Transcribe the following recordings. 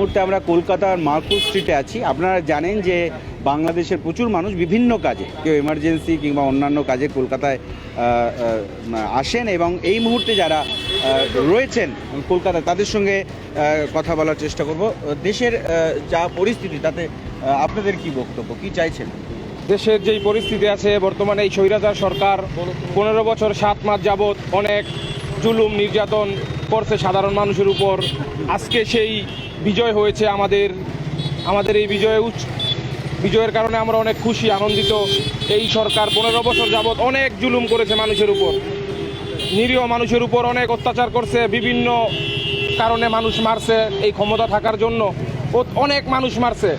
মুহূর্তে আমরা কলকাতার মার্কুস স্ট্রিটে আছি। আপনারা জানেন যে বাংলাদেশের প্রচুর মানুষ বিভিন্ন কাজে, কেউ এমার্জেন্সি কিংবা অন্যান্য কাজে কলকাতায় আসেন, এবং এই মুহূর্তে যারা রয়েছেন কলকাতায় তাদের সঙ্গে কথা বলার চেষ্টা করব। দেশের যা পরিস্থিতি তাতে আপনাদের কি বক্তব্য, কি চাইছেন? দেশের যেই পরিস্থিতি আছে বর্তমানে, এই স্বৈরাচার সরকার 15 বছর 7 মাস যাবৎ অনেক জুলুম নির্যাতন করছে সাধারণ মানুষের উপর। আজকে সেই বিজয় হয়েছে আমাদের এই বিজয়ের কারণে আমরা অনেক খুশি, আনন্দিত। এই সরকার 15 বছর যাবৎ অনেক জুলুম করেছে মানুষের উপর, নিরীহ মানুষের উপর অনেক অত্যাচার করছে, বিভিন্ন কারণে মানুষ মারছে। এই ক্ষমতা থাকার জন্য অনেক মানুষ মারছে,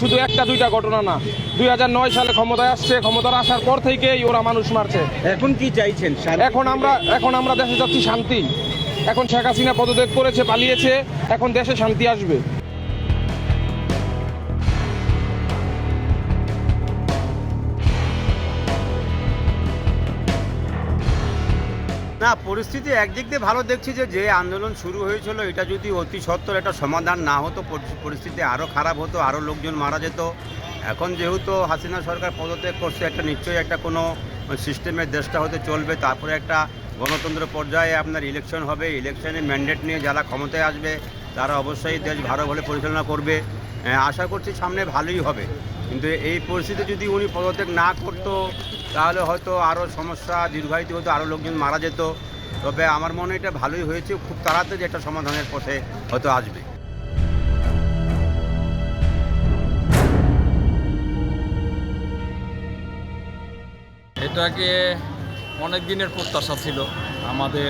শুধু একটা দুইটা ঘটনা না। 2009 সালে ক্ষমতায় আসছে, ক্ষমতার আসার পর থেকেই ওরা মানুষ মারছে। এখন কি চাইছেন? এখন আমরা দেশে যাচ্ছি শান্তি। এখন শেখ হাসিনা পদত্যাগ করেছে, পালিয়েছে, এখন দেশে শান্তি আসবে। না, পরিস্থিতি একদিক দিয়ে ভালো দেখছি যে আন্দোলন শুরু হয়েছিল এটা যদি অতি সত্বর একটা সমাধান না হতো, পরিস্থিতি আরও খারাপ হতো, আরও লোকজন মারা যেত। এখন যেহেতু হাসিনা সরকার পদত্যাগ করছে, একটা নিশ্চয়ই একটা কোনো সিস্টেমের দেশটা হতে চলবে। তারপরে একটা গণতন্ত্র পর্যায়ে আপনার ইলেকশন হবে, ইলেকশনে ম্যান্ডেট নিয়ে যারা ক্ষমতায় আসবে তারা অবশ্যই দেশ ভালোভাবে পরিচালনা করবে। আশা করছি সামনে ভালোই হবে। কিন্তু এই পরিস্থিতি যদি উনি পদত্যাগ না করতো তাহলে হয়তো আরও সমস্যা দীর্ঘায়িত হতো, আরও লোকজন মারা যেত। তবে আমার মনে হয় এটা ভালোই হয়েছে, খুব তাড়াতাড়ি একটা সমাধানের পথে হয়তো আসবে। এটাকে অনেক দিনের প্রত্যাশা ছিল, আমাদের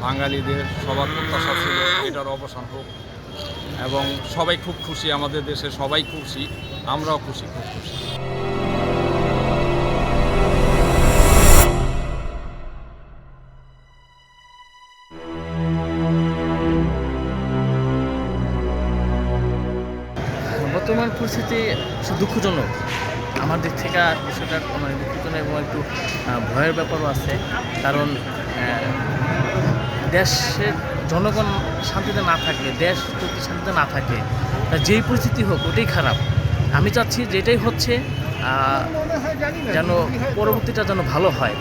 বাঙালিদের সবার প্রত্যাশা ছিল এটার অবসান হোক, এবং সবাই খুব খুশি, আমাদের দেশে সবাই খুশি, আমরাও খুশি, খুব খুশি। বর্তমান পরিস্থিতি দুঃখজনক। আমার দিক থেকে বিষয়টা মানে দুঃখজনক এবং একটু ভয়ের ব্যাপারও আছে। কারণ দেশের জনগণ শান্তিতে না থাকলে, দেশ যদি শান্তিতে না থাকে, যেই পরিস্থিতি হোক ওটাই খারাপ। আমি চাচ্ছি যেটাই হচ্ছে যেন পরবর্তীটা যেন ভালো হয়,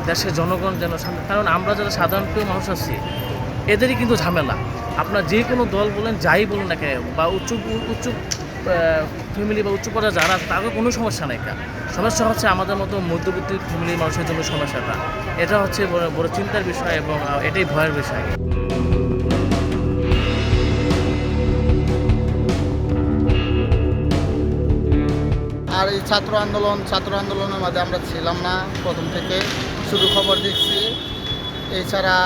দেশের জনগণ যেন শান্তি। কারণ আমরা যারা সাধারণ মানুষ আছি এদেরই কিন্তু ঝামেলা। আপনার যে কোনো দল বলেন, যাই বলুন না কেন, বা উচ্চ ফ্যামিলি বা উচ্চ পর্যায়ে যারা আছে তাদের কোনো সমস্যা নেই। সমস্যা হচ্ছে আমাদের মতো মধ্যবিত্ত ফ্যামিলির মানুষের জন্য সমস্যাটা। এটা হচ্ছে বড় চিন্তার বিষয় এবং এটাই ভয়ের বিষয়। আর এই ছাত্র আন্দোলনের মাঝে আমরা ছিলাম না প্রথম থেকে, শুধু খবর দেখছি। এছাড়া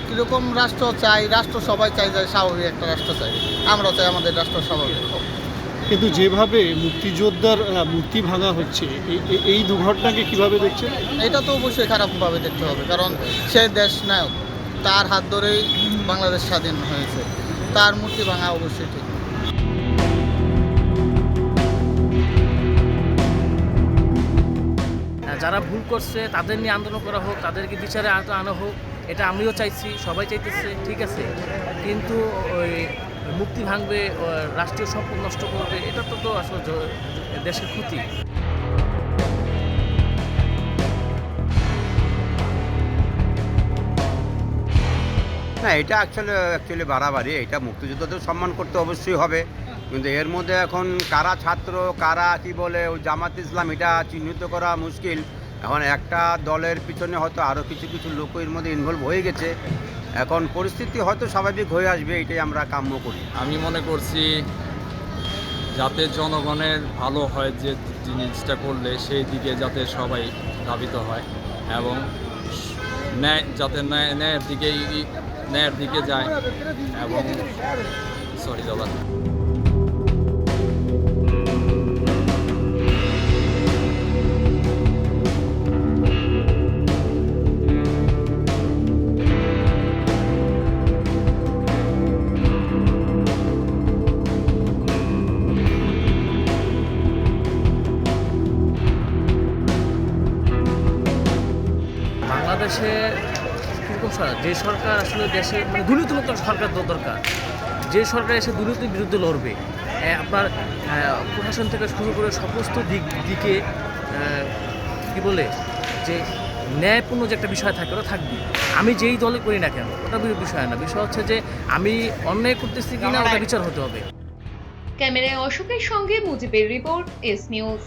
কীরকম রাষ্ট্র চাই, রাষ্ট্র সবাই চাই যে স্বাভাবিক একটা রাষ্ট্র চাই, আমরা চাই আমাদের রাষ্ট্র স্বাভাবিক হোক। কিন্তু যেভাবে মুক্তিযোদ্ধার মূর্তি ভাঙা হচ্ছে, এই দুর্ঘটনাকে কিভাবে দেখছেন? এটা তো অবশ্যই খারাপভাবে দেখতে হবে, কারণ সে দেশ নায়ক, তার হাত ধরেই বাংলাদেশ স্বাধীন হয়েছে, তার মূর্তি ভাঙা অবশ্যই ঠিক। যারা ভুল করছে তাদের নিয়ে আন্দোলন করা হোক, তাদেরকে বিচারে আনা হোক, এটা আমিও চাইছি, সবাই চাইতেছে, ঠিক আছে। কিন্তু ওই মুক্তি ভাঙবে, রাষ্ট্রীয় সম্পদ নষ্ট করবে, এটা তো আসলে দেশের ক্ষতি। না, এটা অ্যাকচুয়ালি বাড়াবাড়ি। এটা মুক্তিযোদ্ধাদের সম্মান করতে অবশ্যই হবে, কিন্তু এর মধ্যে এখন কারা ছাত্র, কারা কি বলে ওই জামাত ইসলাম, এটা চিহ্নিত করা মুশকিল। এখন একটা দলের পিছনে হয়তো আরও কিছু লোক এর মধ্যে ইনভলভ হয়ে গেছে। এখন পরিস্থিতি হয়তো স্বাভাবিক হয়ে আসবে, এটাই আমরা কাম্য করি। আমি মনে করছি যাতে জনগণের ভালো হয়, যে জিনিসটা করলে সেই দিকে যাতে সবাই ধাবিত হয়, এবং যাতে ন্যায়ের দিকে যায়। এবং সরি দাদা, বাংলাদেশে কীরকম যে সরকার আসলে দেশে মানে দুর্নীতিমুক্ত সরকার দরকার, যে সরকার এসে দুর্নীতির বিরুদ্ধে লড়বে, আপনার প্রশাসন থেকে শুরু করে সমস্ত দিকে কি বলে যে ন্যায়পূর্ণ যে একটা বিষয় থাকে ওটা থাকবে। আমি যেই দলে করি না কেন ওটা বিষয় না, বিষয় হচ্ছে যে আমি অন্যায় করতেছি কিনা ওটা বিচার হতে হবে। ক্যামেরায় অশোকের সঙ্গে মুজিবের রিপোর্ট, এস নিউজ।